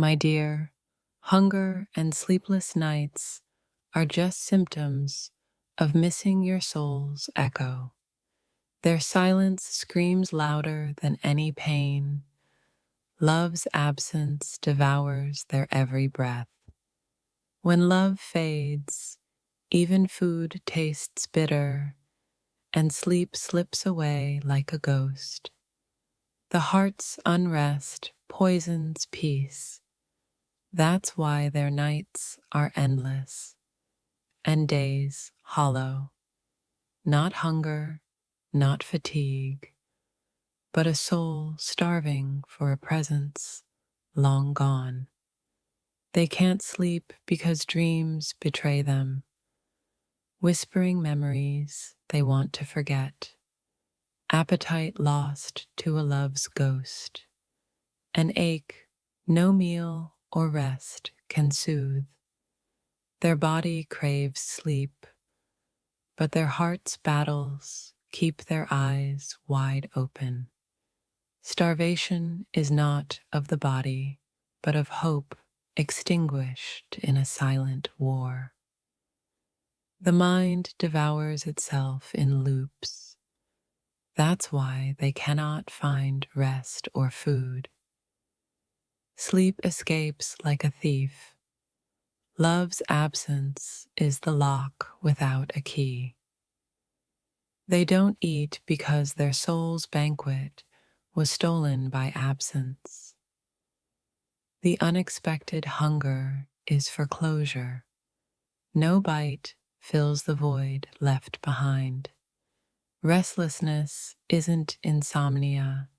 My dear, hunger and sleepless nights are just symptoms of missing your soul's echo. Their silence screams louder than any pain. Love's absence devours their every breath. When love fades, even food tastes bitter, and sleep slips away like a ghost. The heart's unrest poisons peace. That's why their nights are endless, and days hollow. Not hunger, not fatigue, but a soul starving for a presence long gone. They can't sleep because dreams betray them, whispering memories they want to forget, appetite lost to a love's ghost, an ache no meal or rest can soothe. Their body craves sleep, but their heart's battles keep their eyes wide open. Starvation is not of the body, but of hope extinguished in a silent war. The mind devours itself in loops. That's why they cannot find rest or food. Sleep escapes like a thief. Love's absence is the lock without a key. They don't eat because their soul's banquet was stolen by absence. The unexpected hunger is for closure. No bite fills the void left behind. Restlessness isn't insomnia.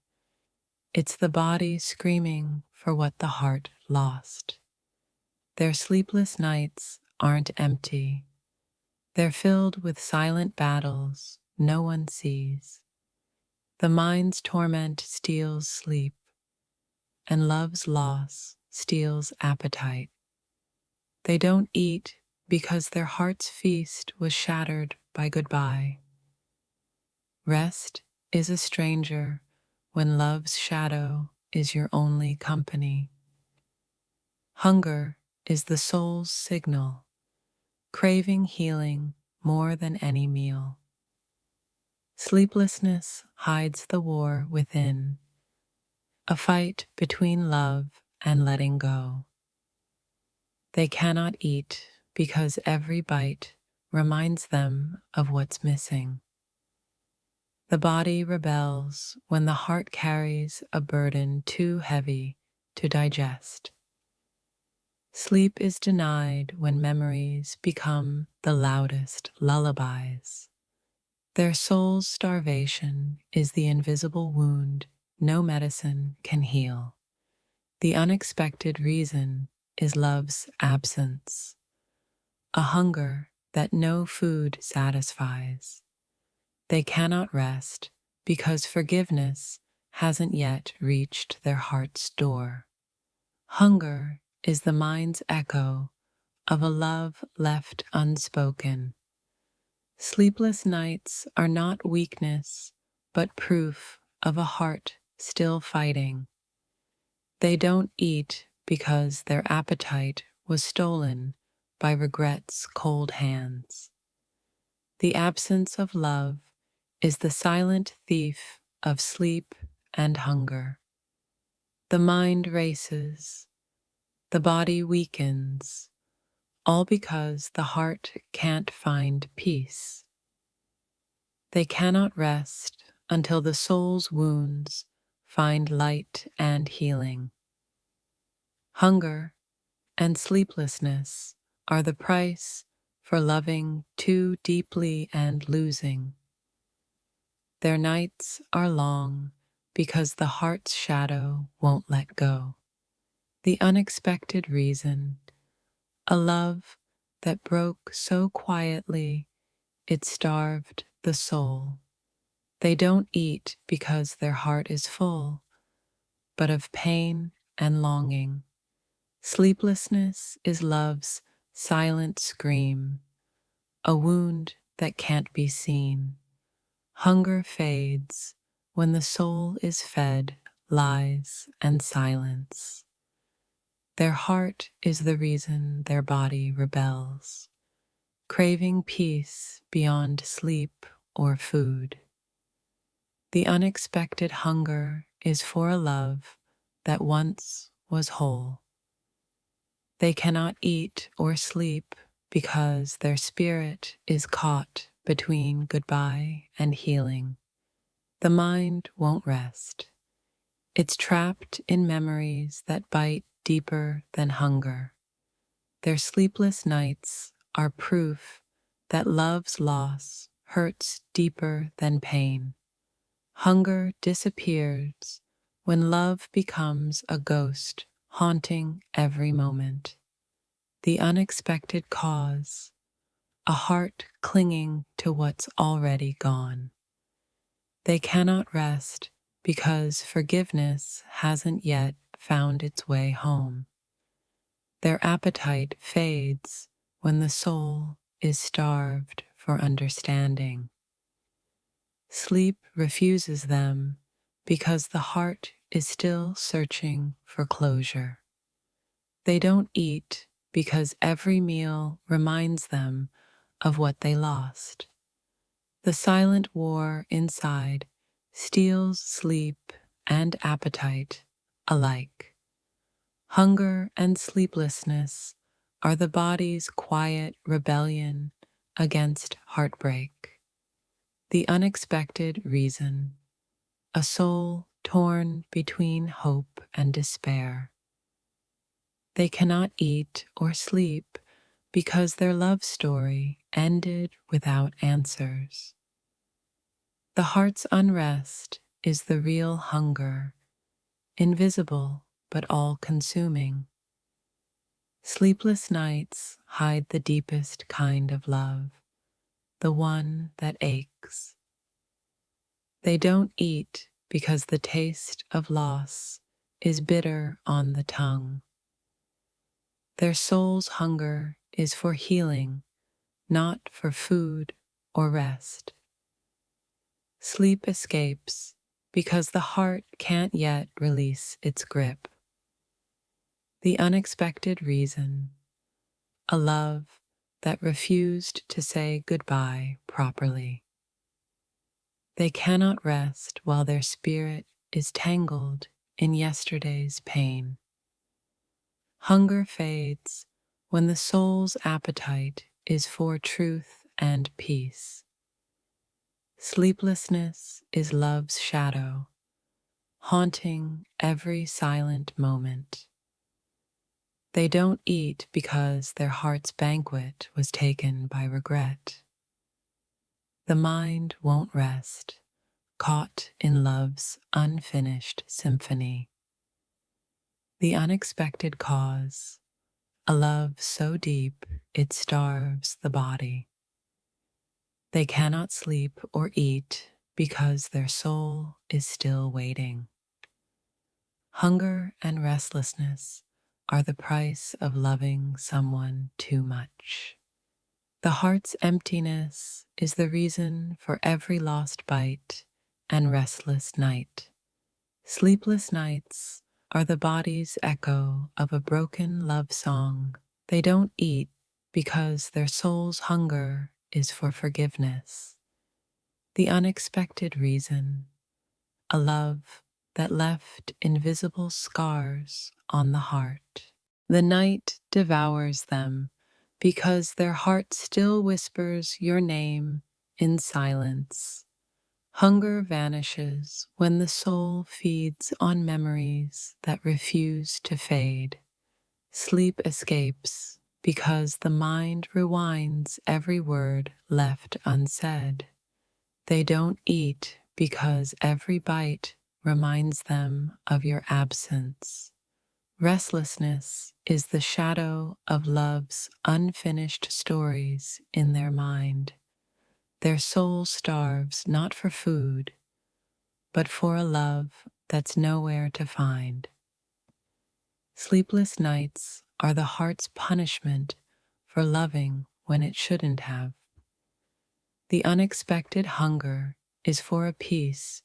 It's the body screaming for what the heart lost. Their sleepless nights aren't empty. They're filled with silent battles no one sees. The mind's torment steals sleep, and love's loss steals appetite. They don't eat because their heart's feast was shattered by goodbye. Rest is a stranger when love's shadow is your only company. Hunger is the soul's signal, craving healing more than any meal. Sleeplessness hides the war within, a fight between love and letting go. They cannot eat because every bite reminds them of what's missing. The body rebels when the heart carries a burden too heavy to digest. Sleep is denied when memories become the loudest lullabies. Their soul's starvation is the invisible wound no medicine can heal. The unexpected reason is love's absence, a hunger that no food satisfies. They cannot rest because forgiveness hasn't yet reached their heart's door. Hunger is the mind's echo of a love left unspoken. Sleepless nights are not weakness, but proof of a heart still fighting. They don't eat because their appetite was stolen by regret's cold hands. The absence of love is the silent thief of sleep and hunger. The mind races, the body weakens, all because the heart can't find peace. They cannot rest until the soul's wounds find light and healing. Hunger and sleeplessness are the price for loving too deeply and losing. Their nights are long because the heart's shadow won't let go. The unexpected reason, a love that broke so quietly it starved the soul. They don't eat because their heart is full, but of pain and longing. Sleeplessness is love's silent scream, a wound that can't be seen. Hunger fades when the soul is fed lies and silence. Their heart is the reason their body rebels, craving peace beyond sleep or food. The unexpected hunger is for a love that once was whole. They cannot eat or sleep because their spirit is caught between goodbye and healing. The mind won't rest. It's trapped in memories that bite deeper than hunger. Their sleepless nights are proof that love's loss hurts deeper than pain. Hunger disappears when love becomes a ghost haunting every moment. The unexpected cause, a heart clinging to what's already gone. They cannot rest because forgiveness hasn't yet found its way home. Their appetite fades when the soul is starved for understanding. Sleep refuses them because the heart is still searching for closure. They don't eat because every meal reminds them of what they lost. The silent war inside steals sleep and appetite alike. Hunger and sleeplessness are the body's quiet rebellion against heartbreak. The unexpected reason, a soul torn between hope and despair. They cannot eat or sleep because their love story ended without answers. The heart's unrest is the real hunger, invisible but all-consuming. Sleepless nights hide the deepest kind of love, the one that aches. They don't eat because the taste of loss is bitter on the tongue. Their soul's hunger is for healing, not for food or rest. Sleep escapes because the heart can't yet release its grip. The unexpected reason, a love that refused to say goodbye properly. They cannot rest while their spirit is tangled in yesterday's pain. Hunger fades when the soul's appetite is for truth and peace. Sleeplessness is love's shadow, haunting every silent moment. They don't eat because their heart's banquet was taken by regret. The mind won't rest, caught in love's unfinished symphony. The unexpected cause, a love so deep it starves the body. They cannot sleep or eat because their soul is still waiting. Hunger and restlessness are the price of loving someone too much. The heart's emptiness is the reason for every lost bite and restless night. Sleepless nights are the body's echo of a broken love song. They don't eat because their soul's hunger is for forgiveness. The unexpected reason, a love that left invisible scars on the heart. The night devours them because their heart still whispers your name in silence. Hunger vanishes when the soul feeds on memories that refuse to fade. Sleep escapes because the mind rewinds every word left unsaid. They don't eat because every bite reminds them of your absence. Restlessness is the shadow of love's unfinished stories in their mind. Their soul starves not for food, but for a love that's nowhere to find. Sleepless nights are the heart's punishment for loving when it shouldn't have. The unexpected hunger is for a peace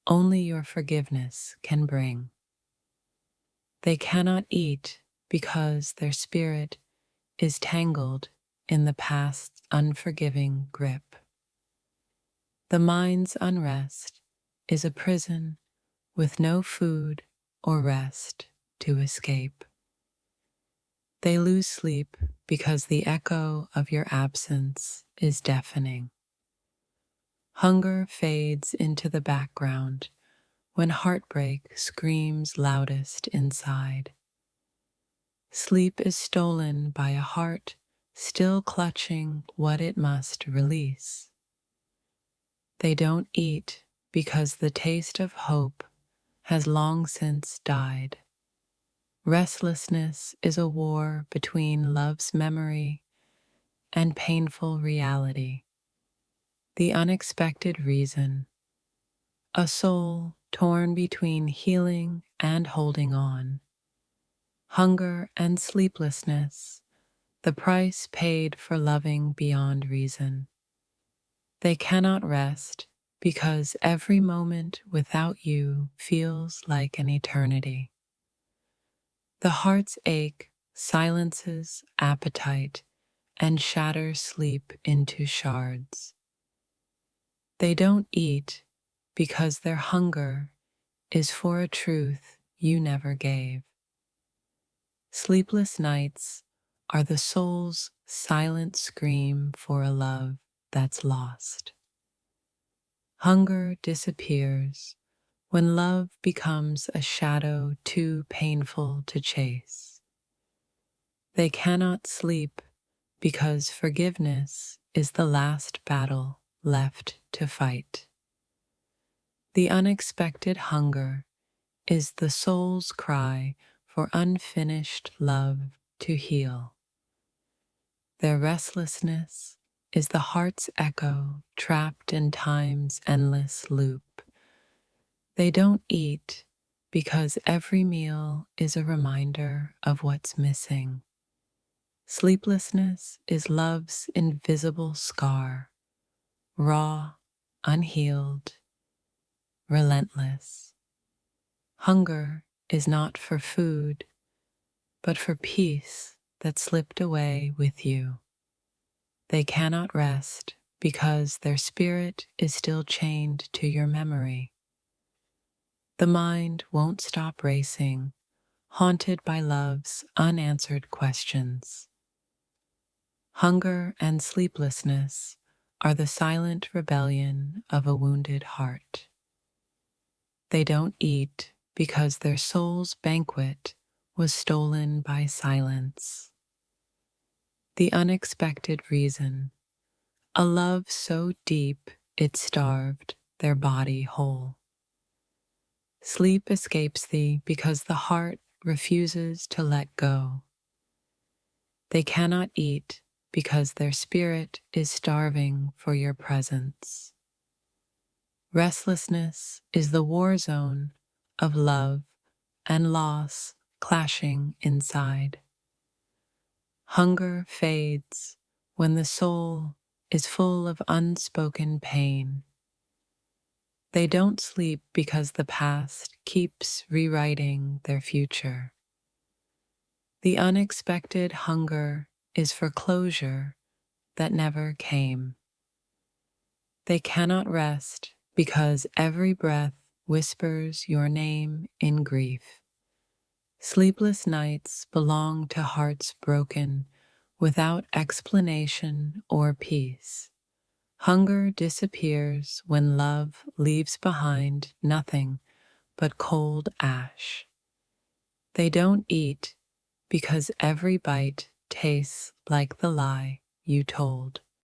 only your forgiveness can bring. They cannot eat because their spirit is tangled in the past's unforgiving grip. The mind's unrest is a prison with no food or rest to escape. They lose sleep because the echo of your absence is deafening. Hunger fades into the background when heartbreak screams loudest inside. Sleep is stolen by a heart still clutching what it must release. They don't eat because the taste of hope has long since died. Restlessness is a war between love's memory and painful reality. The unexpected reason, a soul torn between healing and holding on. Hunger and sleeplessness, the price paid for loving beyond reason. They cannot rest because every moment without you feels like an eternity. The heart's ache silences appetite and shatters sleep into shards. They don't eat because their hunger is for a truth you never gave. Sleepless nights are the soul's silent scream for a love that's lost. Hunger disappears when love becomes a shadow too painful to chase. They cannot sleep because forgiveness is the last battle left to fight. The unexpected hunger is the soul's cry for unfinished love to heal. Their restlessness is the heart's echo trapped in time's endless loop. They don't eat because every meal is a reminder of what's missing. Sleeplessness is love's invisible scar, raw, unhealed, relentless. Hunger is not for food, but for peace that slipped away with you. They cannot rest because their spirit is still chained to your memory. The mind won't stop racing, haunted by love's unanswered questions. Hunger and sleeplessness are the silent rebellion of a wounded heart. They don't eat because their soul's banquet was stolen by silence. The unexpected reason, a love so deep it starved their body whole. Sleep escapes thee because the heart refuses to let go. They cannot eat because their spirit is starving for your presence. Restlessness is the war zone of love and loss clashing inside. Hunger fades when the soul is full of unspoken pain. They don't sleep because the past keeps rewriting their future. The unexpected hunger is for closure that never came. They cannot rest because every breath whispers your name in grief. Sleepless nights belong to hearts broken without explanation or peace. Hunger disappears when love leaves behind nothing but cold ash. They don't eat because every bite tastes like the lie you told.